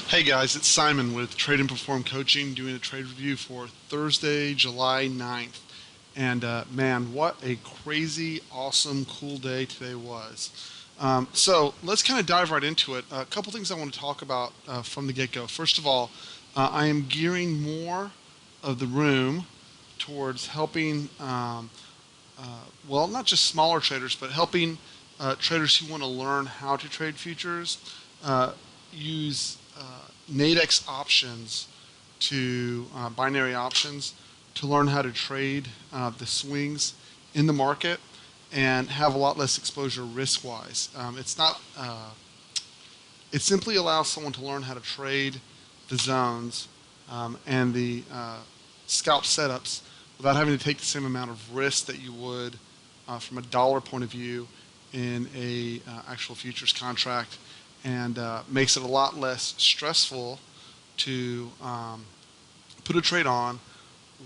Hey guys, it's Simon with Trade and Perform Coaching doing a trade review for Thursday, July 9th. And man, what a crazy, awesome, cool day today was. So let's kind of dive right into it. A couple things I want to talk about from the get go. First of all, I am gearing more of the room towards helping, well, not just smaller traders, but helping traders who want to learn how to trade futures use Nadex options to binary options to learn how to trade the swings in the market and have a lot less exposure risk wise. It's not. It simply allows someone to learn how to trade the zones and the scalp setups without having to take the same amount of risk that you would from a dollar point of view in a actual futures contract, and makes it a lot less stressful to put a trade on,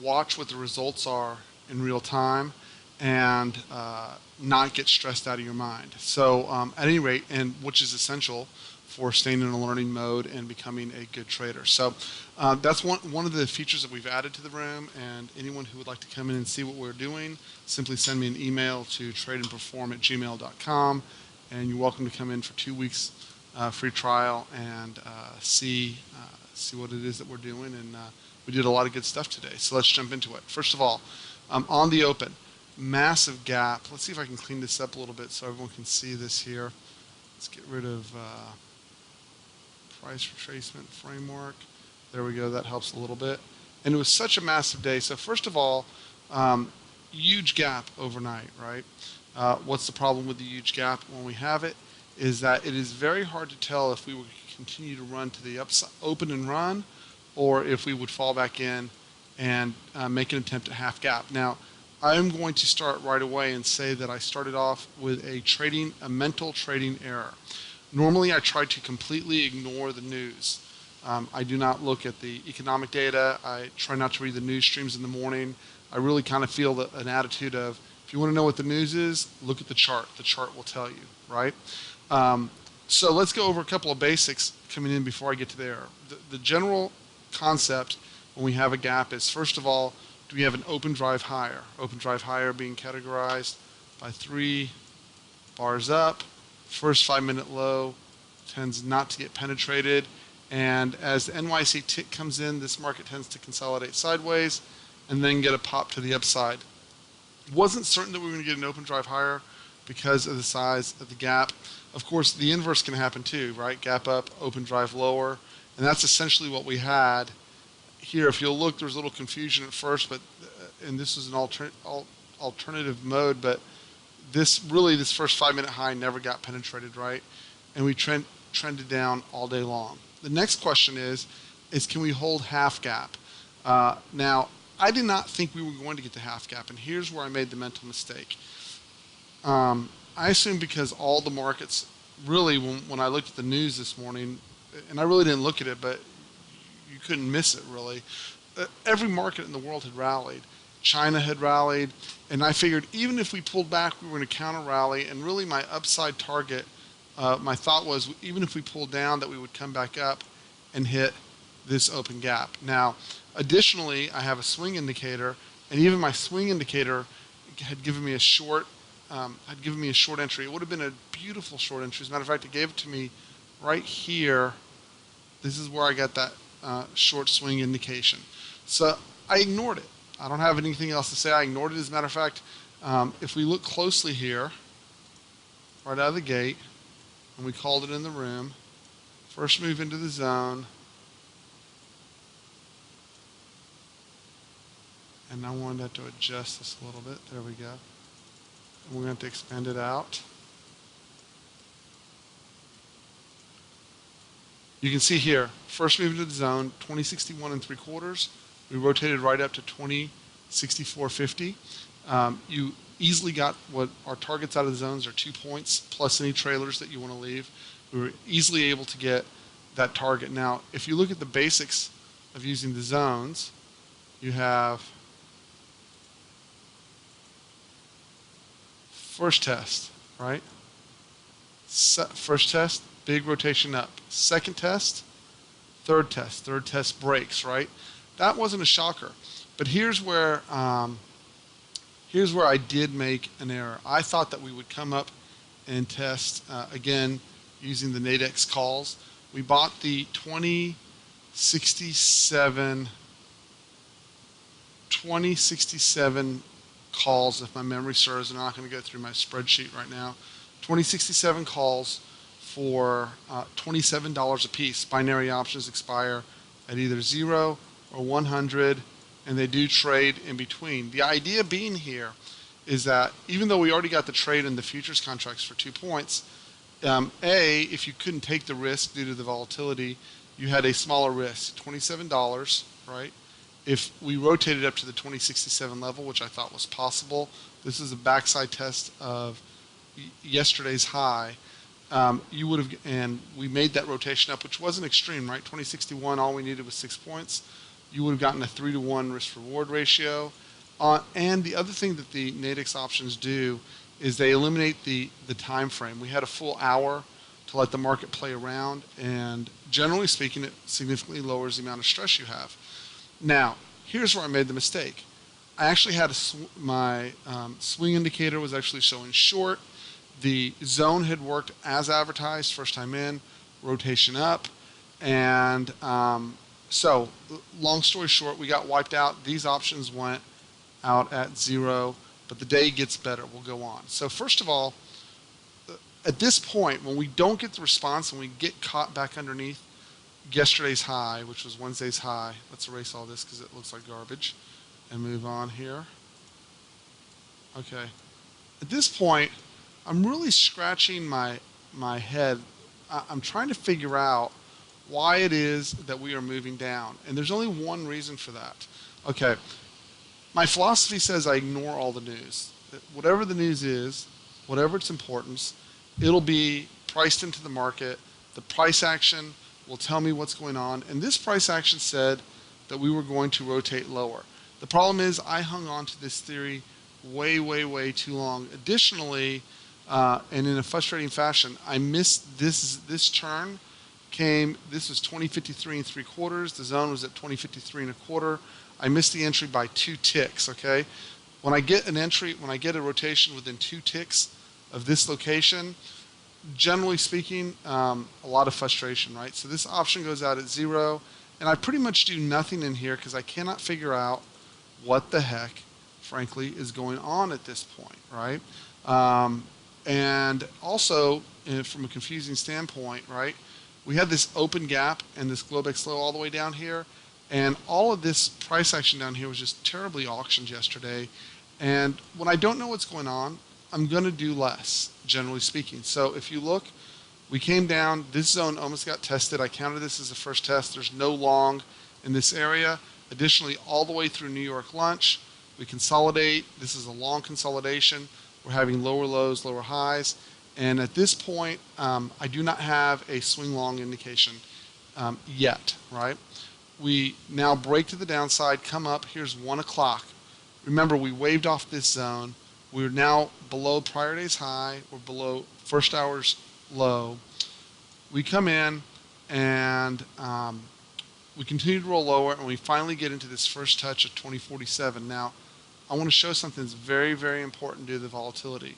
watch what the results are in real time, and not get stressed out of your mind. So, at any rate, and which is essential for staying in a learning mode and becoming a good trader. So, that's one of the features that we've added to the room. And anyone who would like to come in and see what we're doing, simply send me an email to tradeandperform@gmail.com, and you're welcome to come in for 2 weeks free trial and see what it is that we're doing. And we did a lot of good stuff today. So let's jump into it. First of all, on the open, massive gap. Let's see if I can clean this up a little bit so everyone can see this here. Let's get rid of price retracement framework. There we go. That helps a little bit. And it was such a massive day. So first of all, huge gap overnight, right? What's the problem with the huge gap when we have it? Is that it is very hard to tell if we would continue to run to the upside, open and run, or if we would fall back in and make an attempt at half gap. Now, I'm going to start right away and say that I started off with a mental trading error. Normally, I try to completely ignore the news. I do not look at the economic data. I try not to read the news streams in the morning. I really kind of feel an attitude of, if you want to know what the news is, look at the chart. The chart will tell you, right? So let's go over a couple of basics coming in before I get to there. The general concept when we have a gap is, first of all, do we have an open drive higher? Open drive higher being categorized by 3 bars up. First 5-minute low tends not to get penetrated. And as the NYC tick comes in, this market tends to consolidate sideways and then get a pop to the upside. Wasn't certain that we were going to get an open drive higher because of the size of the gap. Of course, the inverse can happen too, right? Gap up, open drive lower. And that's essentially what we had here. If you'll look, there's a little confusion at first, but and this is an alternative mode, but this first 5-minute high never got penetrated, right? And we trended down all day long. The next question is can we hold half gap? Now, I did not think we were going to get to half gap, and here's where I made the mental mistake. I assumed because all the markets, really, when I looked at the news this morning, and I really didn't look at it, but you couldn't miss it really. Every market in the world had rallied. China had rallied, and I figured even if we pulled back, we were going to counter rally. And really, my upside target, my thought was, even if we pulled down, that we would come back up and hit this open gap. Now, additionally, I have a swing indicator, and even my swing indicator had given me a short entry. It would have been a beautiful short entry. As a matter of fact, it gave it to me right here. This is where I got that short swing indication. So I ignored it. I don't have anything else to say. I ignored it. As a matter of fact, if we look closely here, right out of the gate, and we called it in the room, first move into the zone, and I wanted to adjust this a little bit. There we go. And we're going to expand it out. You can see here, first move into the zone, 2061 and 3/4. We rotated right up to 2064.50. You easily got what our targets out of the zones are 2 points plus any trailers that you want to leave. We were easily able to get that target. Now, if you look at the basics of using the zones, you have first test, right? First test, big rotation up. Second test, third test breaks, right? That wasn't a shocker. But here's where I did make an error. I thought that we would come up and test again using the Nadex calls. We bought the 2067 calls, if my memory serves. I'm not going to go through my spreadsheet right now. 2067 calls for $27 a piece. Binary options expire at either 0 or 100, and they do trade in between. The idea being here is that even though we already got the trade in the futures contracts for 2 points, if you couldn't take the risk due to the volatility, you had a smaller risk, $27, right? If we rotated up to the 2067 level, which I thought was possible, this is a backside test of yesterday's high. You would have, and we made that rotation up, which wasn't extreme, right? 2061, all we needed was 6 points. You would have gotten a 3-to-1 risk-reward ratio. And the other thing that the Nadex options do is they eliminate the time frame. We had a full hour to let the market play around, and generally speaking, it significantly lowers the amount of stress you have. Now, here's where I made the mistake. I actually had my swing indicator was actually showing short. The zone had worked as advertised, first time in, rotation up, and so long story short, we got wiped out. These options went out at 0, but the day gets better. We'll go on. So first of all, at this point, when we don't get the response and we get caught back underneath yesterday's high, which was Wednesday's high, let's erase all this because it looks like garbage and move on here. Okay. At this point, I'm really scratching my head. I'm trying to figure out why it is that we are moving down. And there's only one reason for that. Okay. My philosophy says I ignore all the news. Whatever the news is, whatever its importance, it'll be priced into the market. The price action will tell me what's going on. And this price action said that we were going to rotate lower. The problem is I hung on to this theory way too long. Additionally, and in a frustrating fashion, I missed this turn. This was 2053 3/4. The zone was at 2053 1/4. I missed the entry by 2 ticks. Okay, when I get a rotation within 2 ticks of this location, generally speaking, a lot of frustration, right? So this option goes out at 0, and I pretty much do nothing in here because I cannot figure out what the heck, frankly, is going on at this point, right? And also, from a confusing standpoint, right, we had this open gap and this Globex low all the way down here, and all of this price action down here was just terribly auctioned yesterday. And when I don't know what's going on, I'm going to do less, generally speaking. So if you look, we came down. This zone almost got tested. I counted this as the first test. There's no long in this area. Additionally, all the way through New York lunch, we consolidate. This is a long consolidation. We're having lower lows, lower highs. And at this point, I do not have a swing long indication yet, right? We now break to the downside, come up. Here's 1 o'clock. Remember, we waved off this zone. We're now below prior day's high. We're below first hour's low. We come in and we continue to roll lower, and we finally get into this first touch of 2047. Now, I want to show something that's very important due to the volatility.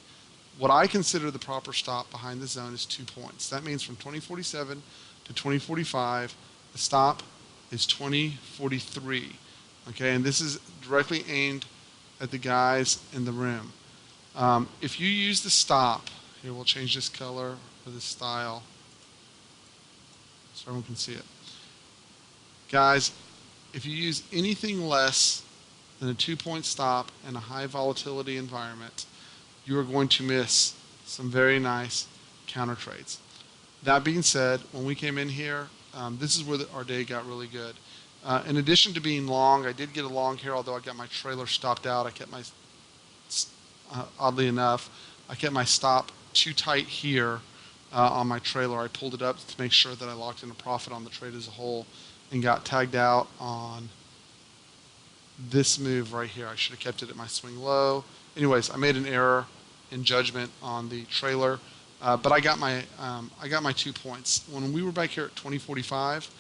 What I consider the proper stop behind the zone is 2 points. That means from 2047 to 2045, the stop is 2043. Okay, and this is directly aimed at the guys in the room. If you use the stop, here we'll change this color or this style so everyone can see it. Guys, if you use anything less than a 2-point stop in a high volatility environment, you are going to miss some very nice counter trades. That being said, when we came in here, this is where our day got really good. In addition to being long, I did get a long here, although I got my trailer stopped out. I kept my, oddly enough, I kept my stop too tight here on my trailer. I pulled it up to make sure that I locked in a profit on the trade as a whole and got tagged out on this move right here. I should have kept it at my swing low. Anyways, I made an error in judgment on the trailer, but I got my 2 points. When we were back here at 2045,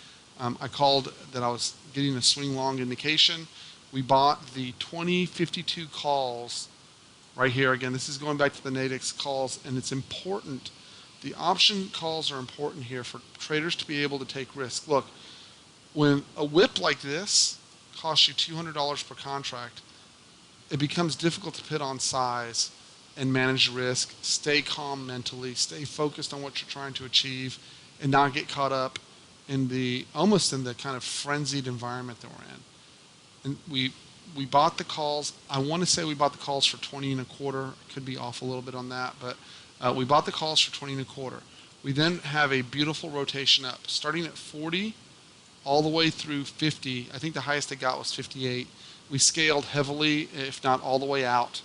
I called that I was getting a swing long indication. We bought the 2052 calls right here. Again, this is going back to the Nadex calls, and it's important. The option calls are important here for traders to be able to take risk. Look, when a whip like this costs you $200 per contract, it becomes difficult to put on size and manage risk, stay calm mentally, stay focused on what you're trying to achieve, and not get caught up in the almost in the kind of frenzied environment that we're in. And we bought the calls. I want to say we bought the calls for 20 and a quarter. I could be off a little bit on that, but we bought the calls for 20 and a quarter. We then have a beautiful rotation up, starting at 40 all the way through 50. I think the highest it got was 58. We scaled heavily, if not all the way out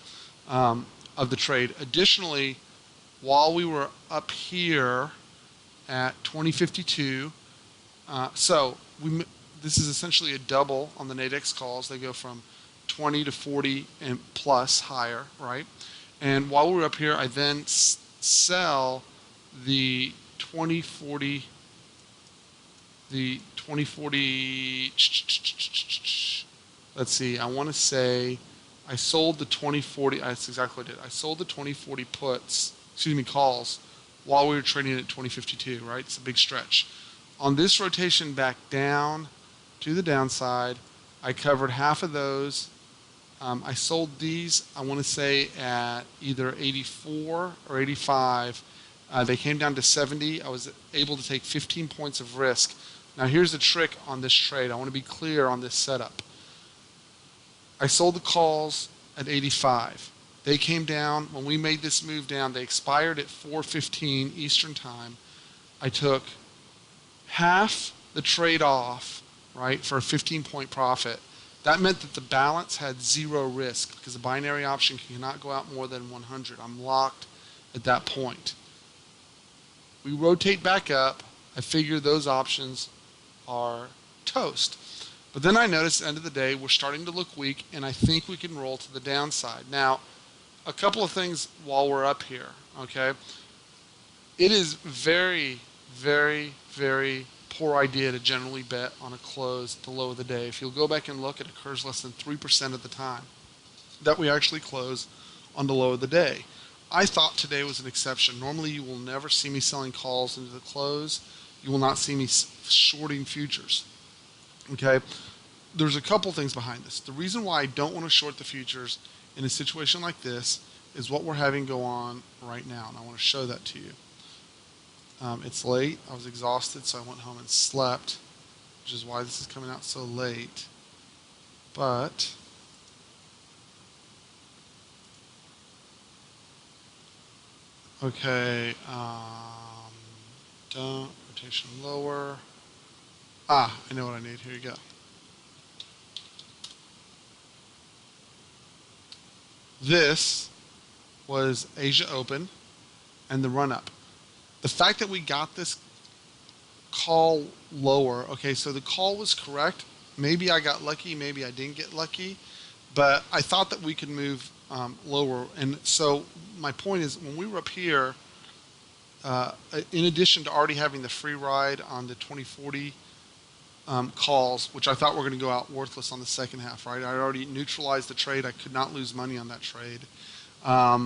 of the trade. Additionally, while we were up here at 2052, this is essentially a double on the Nadex calls. They go from 20 to 40 and plus higher, right? And while we were up here, I then sell the 2040, let's see, I want to say I sold the 2040, that's exactly what I did. I sold the 2040 calls while we were trading at 2052, right? It's a big stretch. On this rotation back down to the downside, I covered half of those. I sold these, I want to say, at either 84 or 85. They came down to 70. I was able to take 15 points of risk. Now here's the trick on this trade. I want to be clear on this setup. I sold the calls at 85. They came down, when we made this move down, they expired at 4:15 Eastern Time. I took half the trade off, right, for a 15-point profit. That meant that the balance had zero risk because the binary option cannot go out more than 100. I'm locked at that point. We rotate back up. I figure those options are toast. But then I noticed at the end of the day, we're starting to look weak, and I think we can roll to the downside. Now, a couple of things while we're up here, okay? It is very, very, very poor idea to generally bet on a close at the low of the day. If you'll go back and look, it occurs less than 3% of the time that we actually close on the low of the day. I thought today was an exception. Normally, you will never see me selling calls into the close. You will not see me shorting futures. Okay? There's a couple things behind this. The reason why I don't want to short the futures in a situation like this is what we're having go on right now, and I want to show that to you. It's late. I was exhausted, so I went home and slept, which is why this is coming out so late. But okay, don't rotation lower. I know what I need. Here you go. This was Asia Open and the run up. The fact that we got this call lower, okay, so the call was correct. Maybe I got lucky, maybe I didn't get lucky, but I thought that we could move lower. And so my point is, when we were up here, in addition to already having the free ride on the 2040 calls, which I thought were going to go out worthless on the second half, right? I already neutralized the trade. I could not lose money on that trade. Let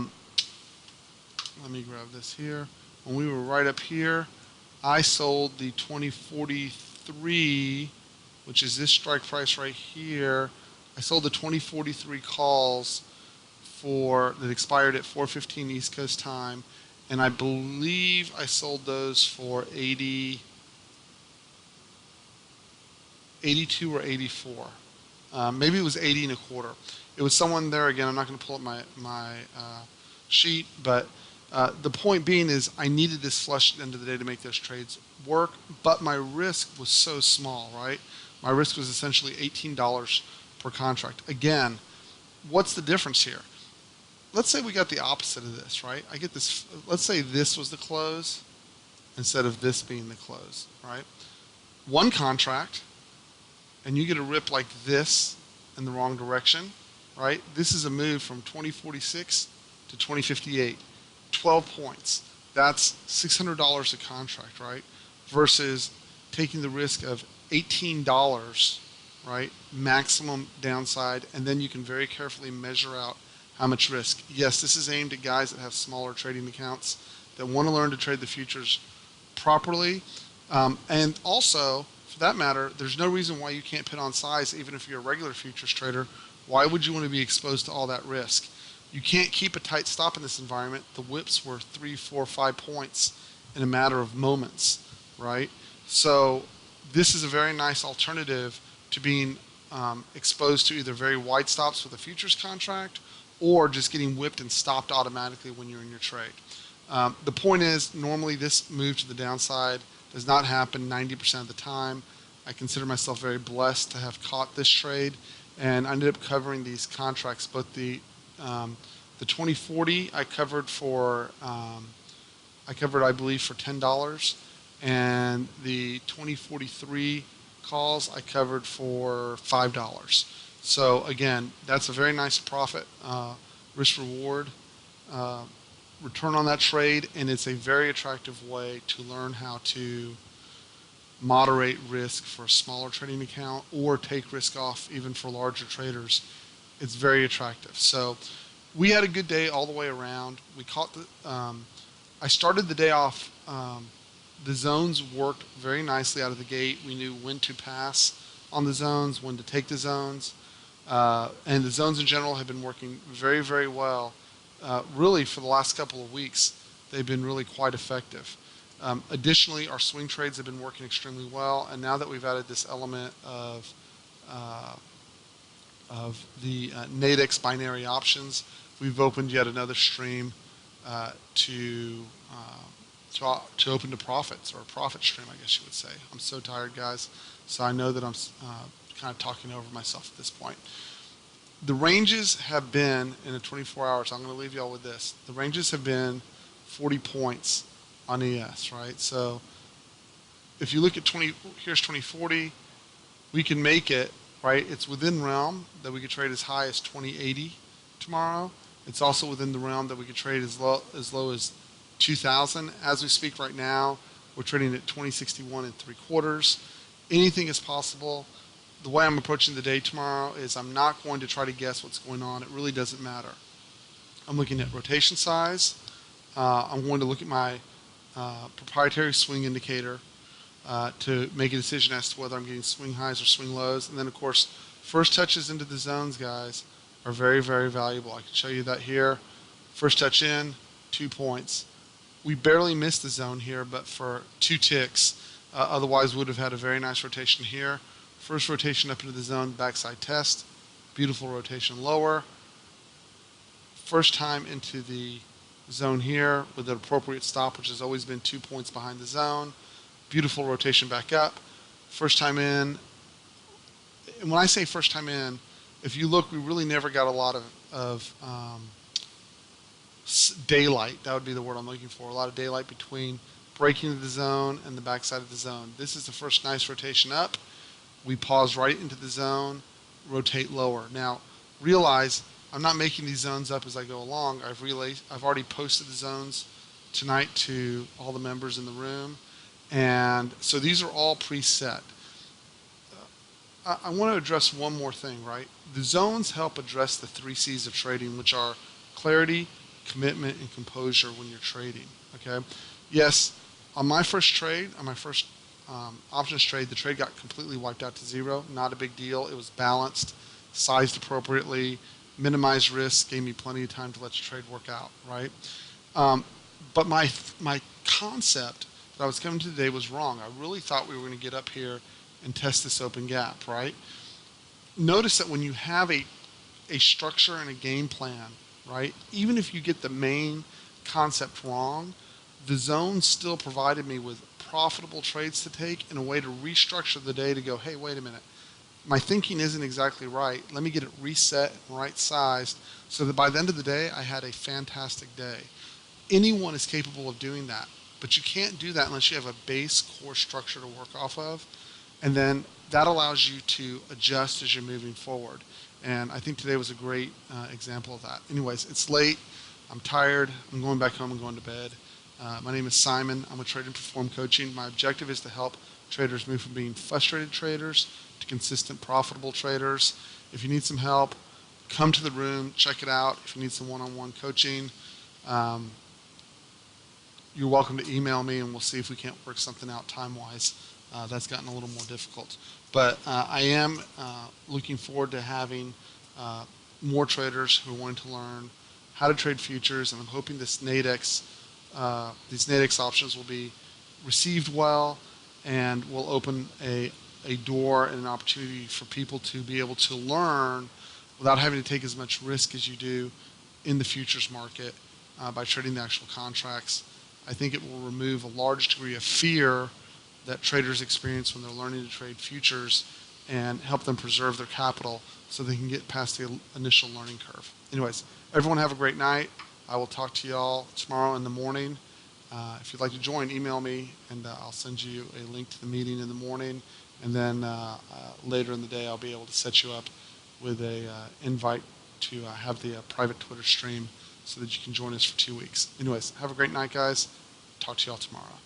me grab this here. When we were right up here, I sold the 2043, which is this strike price right here. I sold the 2043 calls that expired at 4:15 East Coast time, and I believe I sold those for 82 or 84. Maybe it was 80 and a quarter. It was someone there. Again, I'm not going to pull up my sheet, but the point being is I needed this flush at the end of the day to make those trades work, but my risk was so small, right? My risk was essentially $18 per contract. Again, what's the difference here? Let's say we got the opposite of this, right? I get this, let's say this was the close instead of this being the close, right? One contract, and you get a rip like this in the wrong direction, right? This is a move from 2046 to 2058. 12 points. That's $600 a contract, right? Versus taking the risk of $18, right, maximum downside, and then you can very carefully measure out how much risk. Yes, this is aimed at guys that have smaller trading accounts that want to learn to trade the futures properly. And also, for that matter, there's no reason why you can't put on size even if you're a regular futures trader. Why would you want to be exposed to all that risk? You can't keep a tight stop in this environment. The whips were 3, 4, 5 points in a matter of moments, right? So this is a very nice alternative to being exposed to either very wide stops with a futures contract or just getting whipped and stopped automatically when you're in your trade. The point is, normally this move to the downside does not happen 90% of the time. I consider myself very blessed to have caught this trade, and I ended up covering these contracts. Both the 2040 I covered I believe for $10, and the 2043 calls I covered for $5. So again, that's a very nice profit, risk reward return on that trade, and it's a very attractive way to learn how to moderate risk for a smaller trading account or take risk off even for larger traders. It's very attractive. So we had a good day all the way around. We caught I started the day off. The zones worked very nicely out of the gate. We knew when to pass on the zones, when to take the zones, and the zones in general have been working very, very well. Really, for the last couple of weeks, they've been really quite effective. Additionally, our swing trades have been working extremely well, and now that we've added this element of the Nadex binary options, we've opened yet another stream to open to profits, or a profit stream, I guess you would say. I'm so tired, guys, so I know that I'm kind of talking over myself at this point. The ranges have been, in the 24 hours, I'm going to leave you all with this. The ranges have been 40 points on ES, right? So if you look at here's 2040, we can make it, right? It's within realm that we could trade as high as 2080 tomorrow. It's also within the realm that we could trade as low as 2000. As we speak right now, we're trading at 2061 and 3/4. Anything is possible. The way I'm approaching the day tomorrow is I'm not going to try to guess what's going on. It really doesn't matter. I'm looking at rotation size. I'm going to look at my proprietary swing indicator to make a decision as to whether I'm getting swing highs or swing lows. And then, of course, first touches into the zones, guys, are very, very valuable. I can show you that here. First touch in, 2 points. We barely missed the zone here, but for 2 ticks. Otherwise, we would have had a very nice rotation here. First rotation up into the zone, backside test. Beautiful rotation lower. First time into the zone here with an appropriate stop, which has always been 2 points behind the zone. Beautiful rotation back up. First time in. And when I say first time in, if you look, we really never got a lot of daylight. That would be the word I'm looking for. A lot of daylight between breaking into the zone and the backside of the zone. This is the first nice rotation up. We pause right into the zone, rotate lower. Now, realize I'm not making these zones up as I go along. I've already posted the zones tonight to all the members in the room, and so these are all preset. I want to address one more thing, right? The zones help address the 3 C's of trading, which are clarity, commitment, and composure when you're trading. Okay? Yes, on my first trade, on my first options trade, the trade got completely wiped out to 0. Not a big deal. It was balanced, sized appropriately, minimized risk, gave me plenty of time to let the trade work out, right? But my concept that I was coming to today was wrong. I really thought we were going to get up here and test this open gap, right? Notice that when you have a structure and a game plan, right, even if you get the main concept wrong, the zone still provided me with profitable trades to take and a way to restructure the day to go, hey, wait a minute, my thinking isn't exactly right. Let me get it reset and right sized so that by the end of the day, I had a fantastic day. Anyone is capable of doing that, but you can't do that unless you have a base core structure to work off of. And then that allows you to adjust as you're moving forward. And I think today was a great example of that. Anyways, it's late. I'm tired. I'm going back home and going to bed. My name is Simon. I'm with Trade and Perform Coaching. My objective is to help traders move from being frustrated traders to consistent, profitable traders. If you need some help, come to the room, check it out. If you need some one-on-one coaching, um, you're welcome to email me, and we'll see if we can't work something out time-wise. That's gotten a little more difficult. But I am looking forward to having more traders who are wanting to learn how to trade futures, and I'm hoping these Nadex options will be received well and will open a door and an opportunity for people to be able to learn without having to take as much risk as you do in the futures market by trading the actual contracts. I think it will remove a large degree of fear that traders experience when they're learning to trade futures and help them preserve their capital so they can get past the initial learning curve. Anyways, everyone have a great night. I will talk to y'all tomorrow in the morning. If you'd like to join, email me, and I'll send you a link to the meeting in the morning. And then later in the day, I'll be able to set you up with a invite to have the private Twitter stream so that you can join us for 2 weeks. Anyways, have a great night, guys. Talk to y'all tomorrow.